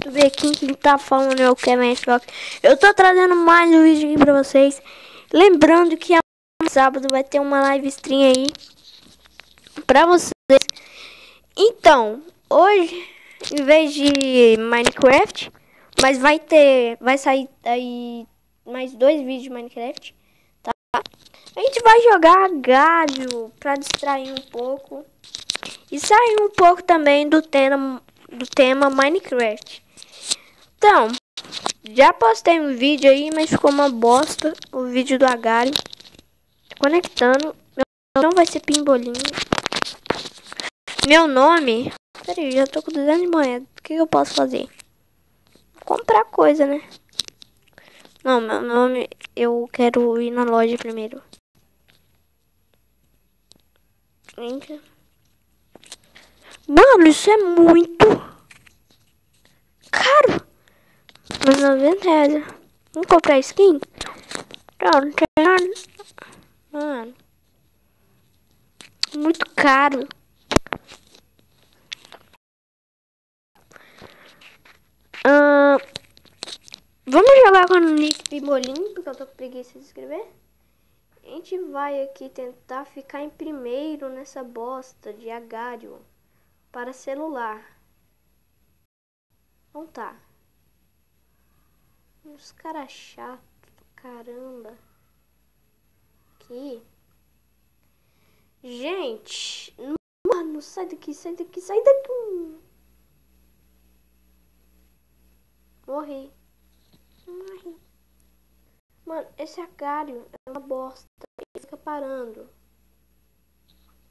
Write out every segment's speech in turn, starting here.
YouTube aqui, quem tá falando é o Kevin Fox. Eu tô trazendo mais um vídeo aqui pra vocês. Lembrando que sábado vai ter uma live stream aí pra vocês. Então, hoje, em vez de Minecraft, mas vai sair aí mais 2 vídeos de Minecraft, tá? A gente vai jogar galho pra distrair um pouco e sair um pouco também do tema Minecraft. Então, já postei um vídeo aí, mas ficou uma bosta o vídeo do Agário. Conectando. Meu nome não vai ser Pimbolinho. Meu nome... Peraí, já tô com 200 de moeda. O que eu posso fazer? Comprar coisa, né? Não, meu nome... Eu quero ir na loja primeiro. Gente. Mano, isso é muito caro. Mas 90 reais. Vamos comprar skin? Não tem nada. Mano. Muito caro. Vamos jogar com o Nick Pimbolinho, porque eu tô com preguiça de escrever. A gente vai aqui tentar ficar em primeiro nessa bosta de Agário para celular. Não tá. Uns caras chatos, caramba. Aqui. Gente, mano, sai daqui, sai daqui, sai daqui. Morri. Morri. Mano, esse Agário é uma bosta. Ele fica parando.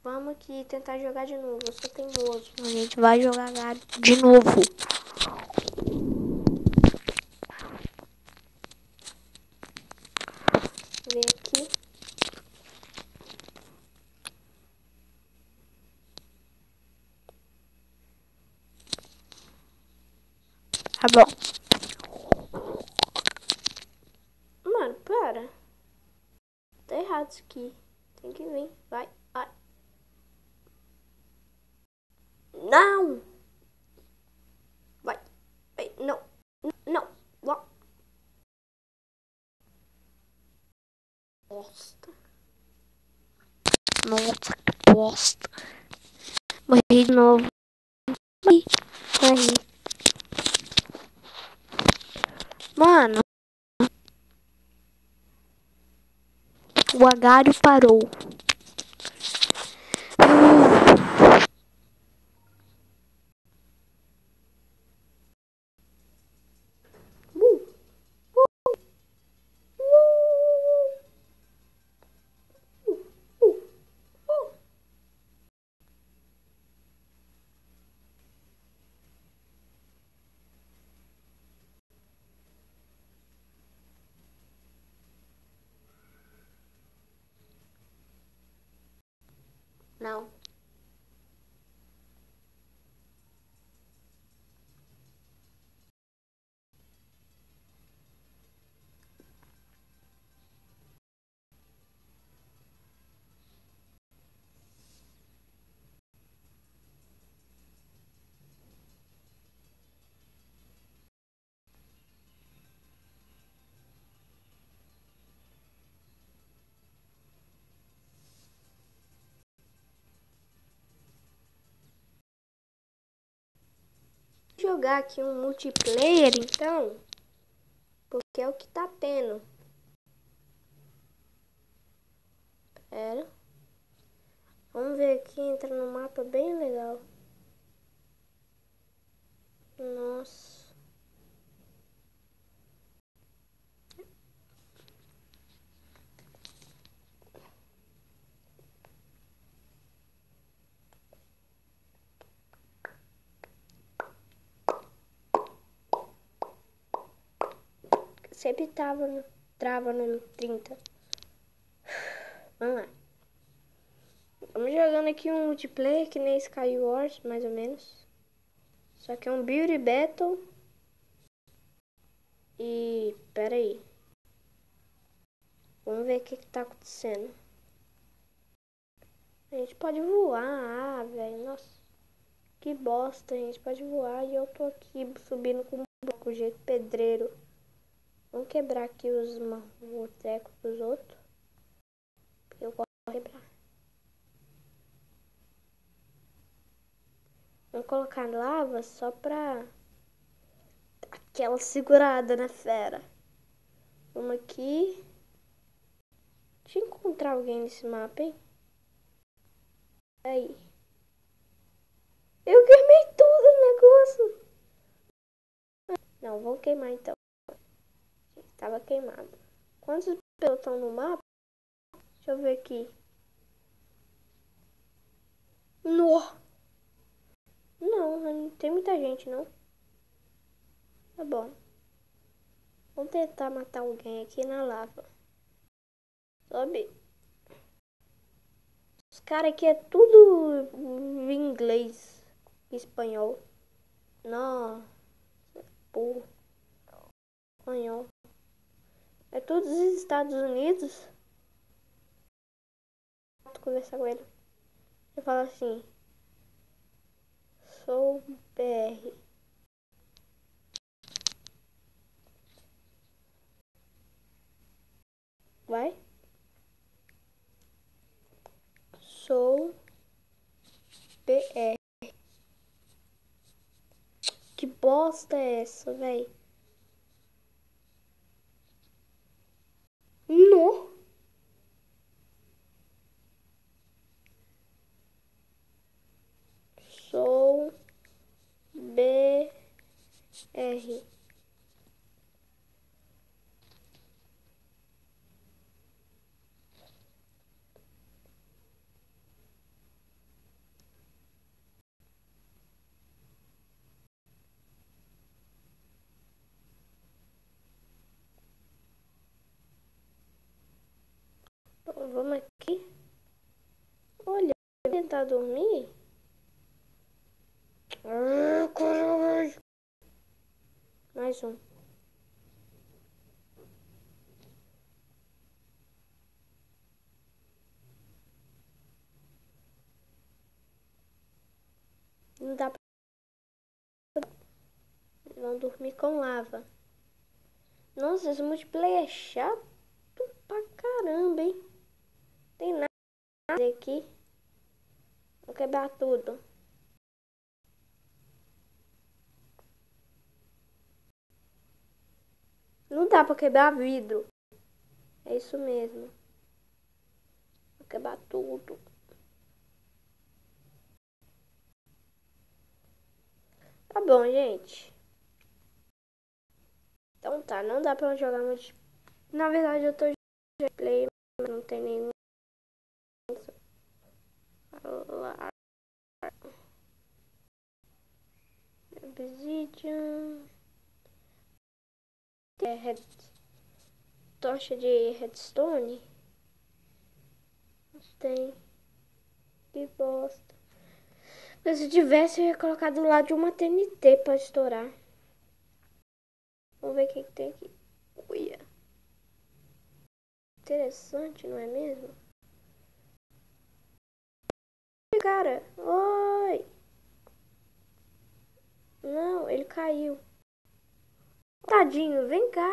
Vamos aqui tentar jogar de novo. Eu sou teimoso. A gente vai jogar Agário de novo. Ver aqui. Tá bom. Mano, para. Tá errado isso aqui. Tem que vir. Vai, vai. Não! Vai, vai, não. Não, não. Bosta. Nossa, que bosta. Morri de novo. Morri. Mano. O Agário parou. Não. Vou jogar aqui um multiplayer então. Porque é o que tá tendo. Pera. Vamos ver aqui, entra no mapa bem legal. Nossa. Sempre trava no 30. Vamos lá. Vamos jogando aqui um multiplayer que nem Skywars, mais ou menos. Só que é um Beauty Battle. E... pera aí. Vamos ver o que tá acontecendo. A gente pode voar. Ah, velho. Nossa. Que bosta. A gente pode voar e eu tô aqui subindo com com o jeito pedreiro. Vamos quebrar aqui os marmotecos dos outros. Eu gosto de quebrar. Vamos colocar lava só pra aquela segurada na fera. Vamos aqui. Deixa eu encontrar alguém nesse mapa, hein? Aí. Eu queimei tudo o negócio. Não, vamos queimar então. Tava queimado. Quantos pessoas estão no mapa? Deixa eu ver aqui. Não, não tem muita gente, não. Tá bom. Vamos tentar matar alguém aqui na lava. Sobe. Os caras aqui é tudo em inglês, espanhol. Nossa, porra. Espanhol. É tudo dos Estados Unidos. Vou conversar com ele. Eu falo assim. Sou BR. Vai. Sou BR. Que bosta é essa, véi? No. Sou BR. Então, vamos aqui. Olha, vou tentar dormir. Mais um. Não dá pra... Vão dormir com lava. Nossa, esse multiplayer é chato pra caramba, hein? Tem nada aqui. Vou quebrar tudo. Não dá pra quebrar vidro. É isso mesmo. Vou quebrar tudo. Tá bom, gente. Então tá, não dá pra jogar muito. Na verdade eu tô jogando play, mas não tem nenhum. Obsidian. Tocha de redstone? Não tem. Que bosta. Mas se tivesse, eu ia colocar do lado de uma TNT pra estourar. Vamos ver o que tem aqui. Uia. Interessante, não é mesmo? Cara, oi. Não, ele caiu. Tadinho, vem cá.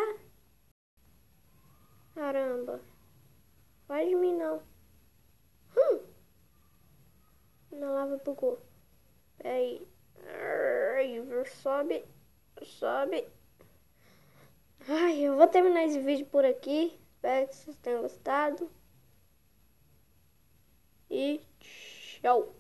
Caramba. Vai de mim, não. Na lava bugou. Peraí. Sobe. Sobe. Ai, eu vou terminar esse vídeo por aqui. Espero que vocês tenham gostado. E tchau.